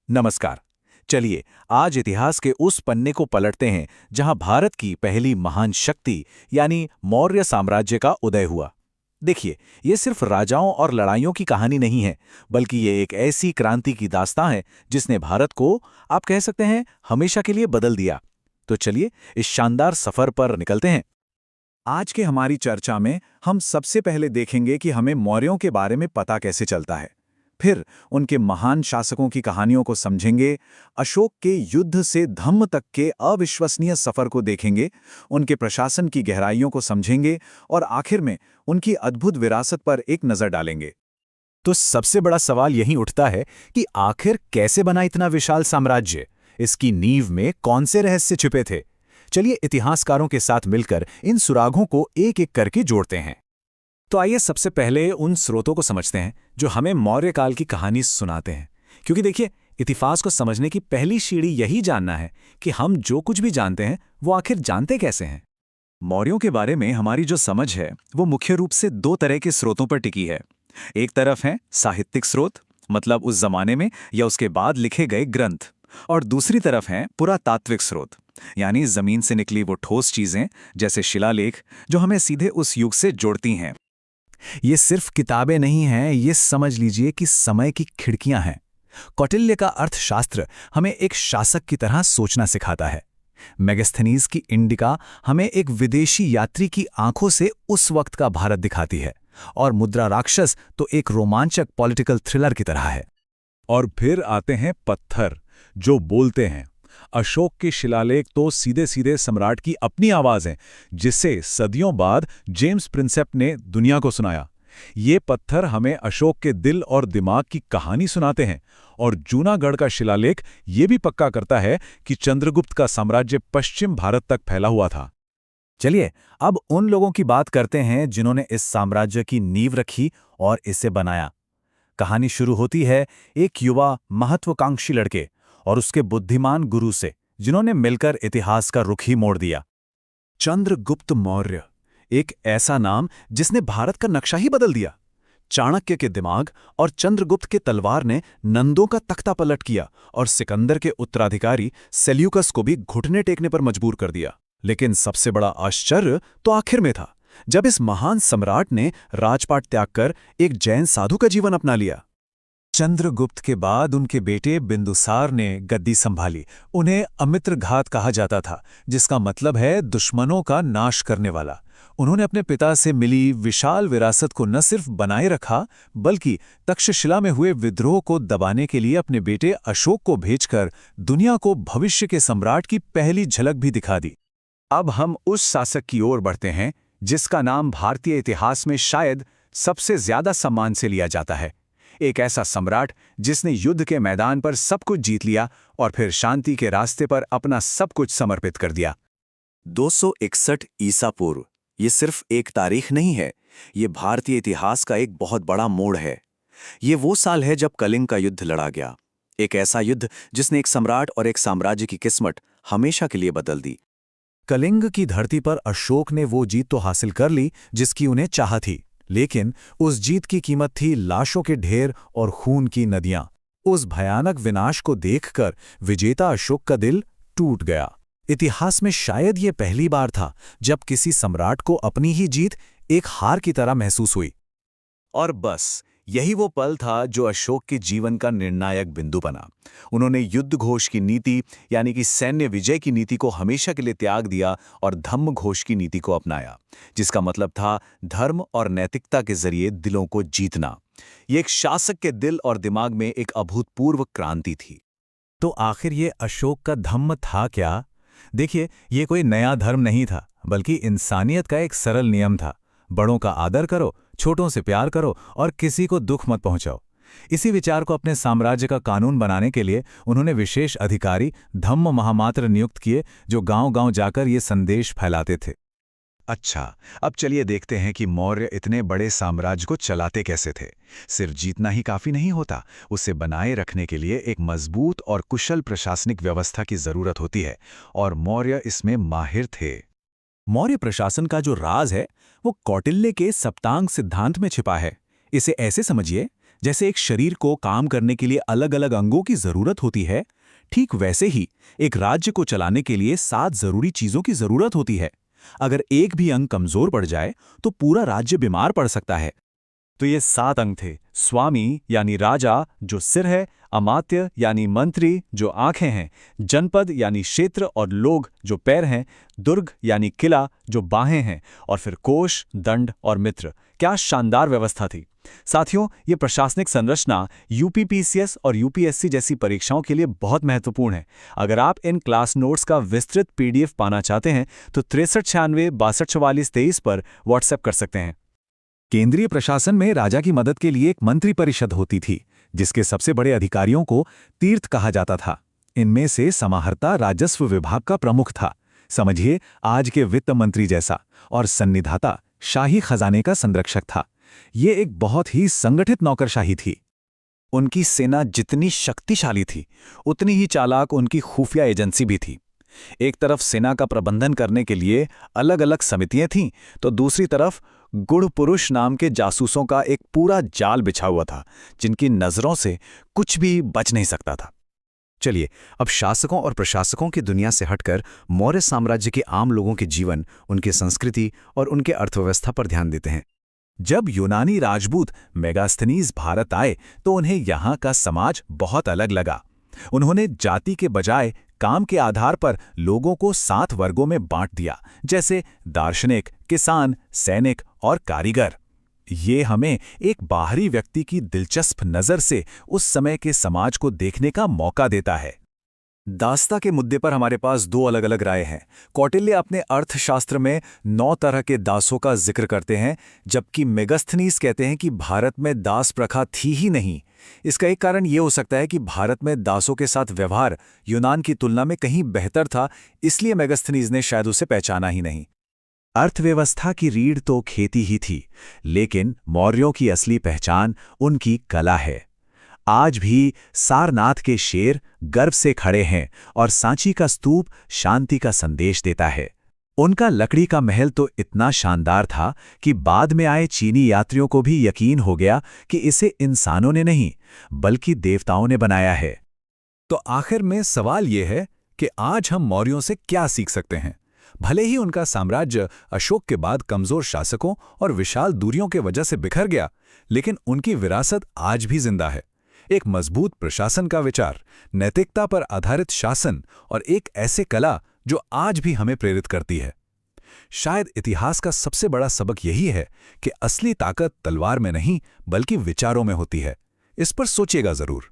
नमस्कार। चलिए आज इतिहास के उस पन्ने को पलटते हैं जहां भारत की पहली महान शक्ति यानी मौर्य साम्राज्य का उदय हुआ। देखिए, ये सिर्फ राजाओं और लड़ाइयों की कहानी नहीं है, बल्कि ये एक ऐसी क्रांति की दास्तां है जिसने भारत को, आप कह सकते हैं, हमेशा के लिए बदल दिया। तो चलिए इस शानदार सफर पर निकलते हैं। आज के हमारी चर्चा में हम सबसे पहले देखेंगे कि हमें मौर्यों के बारे में पता कैसे चलता है। फिर उनके महान शासकों की कहानियों को समझेंगे, अशोक के युद्ध से धम्म तक के अविश्वसनीय सफर को देखेंगे, उनके प्रशासन की गहराइयों को समझेंगे और आखिर में उनकी अद्भुत विरासत पर एक नजर डालेंगे। तो सबसे बड़ा सवाल यही उठता है कि आखिर कैसे बना इतना विशाल साम्राज्य? इसकी नींव में कौन से रहस्य छिपे थे? चलिए इतिहासकारों के साथ मिलकर इन सुरागों को एक एक करके जोड़ते हैं। तो आइए सबसे पहले उन स्रोतों को समझते हैं जो हमें मौर्य काल की कहानी सुनाते हैं। क्योंकि देखिए, इतिहास को समझने की पहली सीढ़ी यही जानना है कि हम जो कुछ भी जानते हैं वो आखिर जानते कैसे हैं। मौर्यों के बारे में हमारी जो समझ है वो मुख्य रूप से दो तरह के स्रोतों पर टिकी है। एक तरफ है साहित्यिक स्रोत, मतलब उस जमाने में या उसके बाद लिखे गए ग्रंथ, और दूसरी तरफ है पुरातात्विक स्रोत, यानी जमीन से निकली वो ठोस चीजें जैसे शिलालेख जो हमें सीधे उस युग से जोड़ती हैं। ये सिर्फ किताबें नहीं हैं, ये समझ लीजिए कि समय की खिड़कियां हैं। कौटिल्य का अर्थशास्त्र हमें एक शासक की तरह सोचना सिखाता है। मेगास्थनीज की इंडिका हमें एक विदेशी यात्री की आंखों से उस वक्त का भारत दिखाती है, और मुद्रा राक्षस तो एक रोमांचक पॉलिटिकल थ्रिलर की तरह है। और फिर आते हैं पत्थर जो बोलते हैं। अशोक के शिलालेख तो सीधे सीधे सम्राट की अपनी आवाज है, जिसे सदियों बाद जेम्स प्रिंसेप ने दुनिया को सुनाया। ये पत्थर हमें अशोक के दिल और दिमाग की कहानी सुनाते हैं, और जूनागढ़ का शिलालेख ये भी पक्का करता है कि चंद्रगुप्त का साम्राज्य पश्चिम भारत तक फैला हुआ था। चलिए अब उन लोगों की बात करते हैं जिन्होंने इस साम्राज्य की नींव रखी और इसे बनाया। कहानी शुरू होती है एक युवा महत्वाकांक्षी लड़के और उसके बुद्धिमान गुरु से, जिन्होंने मिलकर इतिहास का रुख ही मोड़ दिया। चंद्रगुप्त मौर्य, एक ऐसा नाम जिसने भारत का नक्शा ही बदल दिया। चाणक्य के दिमाग और चंद्रगुप्त के तलवार ने नंदों का तख्ता पलट किया और सिकंदर के उत्तराधिकारी सेल्यूकस को भी घुटने टेकने पर मजबूर कर दिया। लेकिन सबसे बड़ा आश्चर्य तो आखिर में था, जब इस महान सम्राट ने राजपाट त्याग कर एक जैन साधु का जीवन अपना लिया। चंद्रगुप्त के बाद उनके बेटे बिंदुसार ने गद्दी संभाली। उन्हें अमित्रघात कहा जाता था, जिसका मतलब है दुश्मनों का नाश करने वाला। उन्होंने अपने पिता से मिली विशाल विरासत को न सिर्फ बनाए रखा, बल्कि तक्षशिला में हुए विद्रोह को दबाने के लिए अपने बेटे अशोक को भेजकर दुनिया को भविष्य के सम्राट की पहली झलक भी दिखा दी। अब हम उस शासक की ओर बढ़ते हैं जिसका नाम भारतीय इतिहास में शायद सबसे ज्यादा सम्मान से लिया जाता है। एक ऐसा सम्राट जिसने युद्ध के मैदान पर सब कुछ जीत लिया और फिर शांति के रास्ते पर अपना सब कुछ समर्पित कर दिया। 261 ईसा पूर्व, ये सिर्फ एक तारीख नहीं है, ये भारतीय इतिहास का एक बहुत बड़ा मोड़ है। ये वो साल है जब कलिंग का युद्ध लड़ा गया, एक ऐसा युद्ध जिसने एक सम्राट और एक साम्राज्य की किस्मत हमेशा के लिए बदल दी। कलिंग की धरती पर अशोक ने वो जीत तो हासिल कर ली जिसकी उन्हें चाह थी, लेकिन उस जीत की कीमत थी लाशों के ढेर और खून की नदियां। उस भयानक विनाश को देखकर विजेता अशोक का दिल टूट गया। इतिहास में शायद ये पहली बार था जब किसी सम्राट को अपनी ही जीत एक हार की तरह महसूस हुई। और बस यही वो पल था जो अशोक के जीवन का निर्णायक बिंदु बना। उन्होंने युद्ध घोष की नीति, यानी कि सैन्य विजय की नीति को हमेशा के लिए त्याग दिया और धम्म घोष की नीति को अपनाया, जिसका मतलब था धर्म और नैतिकता के जरिए दिलों को जीतना। ये एक शासक के दिल और दिमाग में एक अभूतपूर्व क्रांति थी। तो आखिर ये अशोक का धम्म था क्या? देखिए, ये कोई नया धर्म नहीं था, बल्कि इंसानियत का एक सरल नियम था। बड़ों का आदर करो, छोटों से प्यार करो और किसी को दुख मत पहुंचाओ। इसी विचार को अपने साम्राज्य का कानून बनाने के लिए उन्होंने विशेष अधिकारी धम्म महामात्र नियुक्त किए, जो गांव-गांव जाकर ये संदेश फैलाते थे। अच्छा, अब चलिए देखते हैं कि मौर्य इतने बड़े साम्राज्य को चलाते कैसे थे। सिर्फ जीतना ही काफी नहीं होता, उसे बनाए रखने के लिए एक मजबूत और कुशल प्रशासनिक व्यवस्था की जरूरत होती है, और मौर्य इसमें माहिर थे। मौर्य प्रशासन का जो राज है वो कौटिल्य के सप्तांग सिद्धांत में छिपा है। इसे ऐसे समझिए, जैसे एक शरीर को काम करने के लिए अलग अलग अंगों की जरूरत होती है, ठीक वैसे ही एक राज्य को चलाने के लिए 7 जरूरी चीजों की जरूरत होती है। अगर एक भी अंग कमजोर पड़ जाए तो पूरा राज्य बीमार पड़ सकता है। तो ये 7 अंग थे। स्वामी यानी राजा जो सिर है, अमात्य यानी मंत्री जो आंखें हैं, जनपद यानी क्षेत्र और लोग जो पैर हैं, दुर्ग यानी किला जो बाहें हैं, और फिर कोष, दंड और मित्र। क्या शानदार व्यवस्था थी। साथियों, ये प्रशासनिक संरचना यूपीपीसीएस और यूपीएससी जैसी परीक्षाओं के लिए बहुत महत्वपूर्ण है। अगर आप इन क्लास नोट्स का विस्तृत पीडीएफ पाना चाहते हैं तो 6396 624423 पर व्हाट्सएप कर सकते हैं। केंद्रीय प्रशासन में राजा की मदद के लिए एक मंत्री परिषद होती थी, जिसके सबसे बड़े अधिकारियों को तीर्थ कहा जाता था। इनमें से समाहर्ता राजस्व विभाग का प्रमुख था, समझिए आज के वित्त मंत्री जैसा, और सन्निधाता शाही खजाने का संरक्षक था। ये एक बहुत ही संगठित नौकरशाही थी। उनकी सेना जितनी शक्तिशाली थी, उतनी ही चालाक उनकी खुफिया एजेंसी भी थी। एक तरफ सेना का प्रबंधन करने के लिए अलग अलग समितियां थीं, तो दूसरी तरफ गुड़ पुरुष नाम के जासूसों का एक पूरा जाल बिछा हुआ था, जिनकी नजरों से कुछ भी बच नहीं सकता था। चलिए अब शासकों और प्रशासकों की दुनिया से हटकर मौर्य साम्राज्य के आम लोगों के जीवन, उनकी संस्कृति और उनके अर्थव्यवस्था पर ध्यान देते हैं। जब यूनानी राजपूत मेगास्थनीज भारत आए तो उन्हें यहाँ का समाज बहुत अलग लगा। उन्होंने जाति के बजाय काम के आधार पर लोगों को 7 वर्गों में बांट दिया, जैसे दार्शनिक, किसान, सैनिक और कारीगर। ये हमें एक बाहरी व्यक्ति की दिलचस्प नज़र से उस समय के समाज को देखने का मौका देता है। दास्ता के मुद्दे पर हमारे पास 2 अलग अलग राय हैं। कौटिल्य अपने अर्थशास्त्र में 9 तरह के दासों का जिक्र करते हैं, जबकि मेगास्थनीज कहते हैं कि भारत में दास प्रथा थी ही नहीं। इसका एक कारण ये हो सकता है कि भारत में दासों के साथ व्यवहार यूनान की तुलना में कहीं बेहतर था, इसलिए मेगास्थनीज ने शायद उसे पहचाना ही नहीं। अर्थव्यवस्था की रीढ़ तो खेती ही थी, लेकिन मौर्यों की असली पहचान उनकी कला है। आज भी सारनाथ के शेर गर्व से खड़े हैं और सांची का स्तूप शांति का संदेश देता है। उनका लकड़ी का महल तो इतना शानदार था कि बाद में आए चीनी यात्रियों को भी यकीन हो गया कि इसे इंसानों ने नहीं बल्कि देवताओं ने बनाया है। तो आखिर में सवाल यह है कि आज हम मौर्यों से क्या सीख सकते हैं। भले ही उनका साम्राज्य अशोक के बाद कमजोर शासकों और विशाल दूरियों के वजह से बिखर गया, लेकिन उनकी विरासत आज भी जिंदा है। एक मजबूत प्रशासन का विचार, नैतिकता पर आधारित शासन और एक ऐसे कला जो आज भी हमें प्रेरित करती है। शायद इतिहास का सबसे बड़ा सबक यही है कि असली ताकत तलवार में नहीं बल्कि विचारों में होती है। इस पर सोचिएगा जरूर।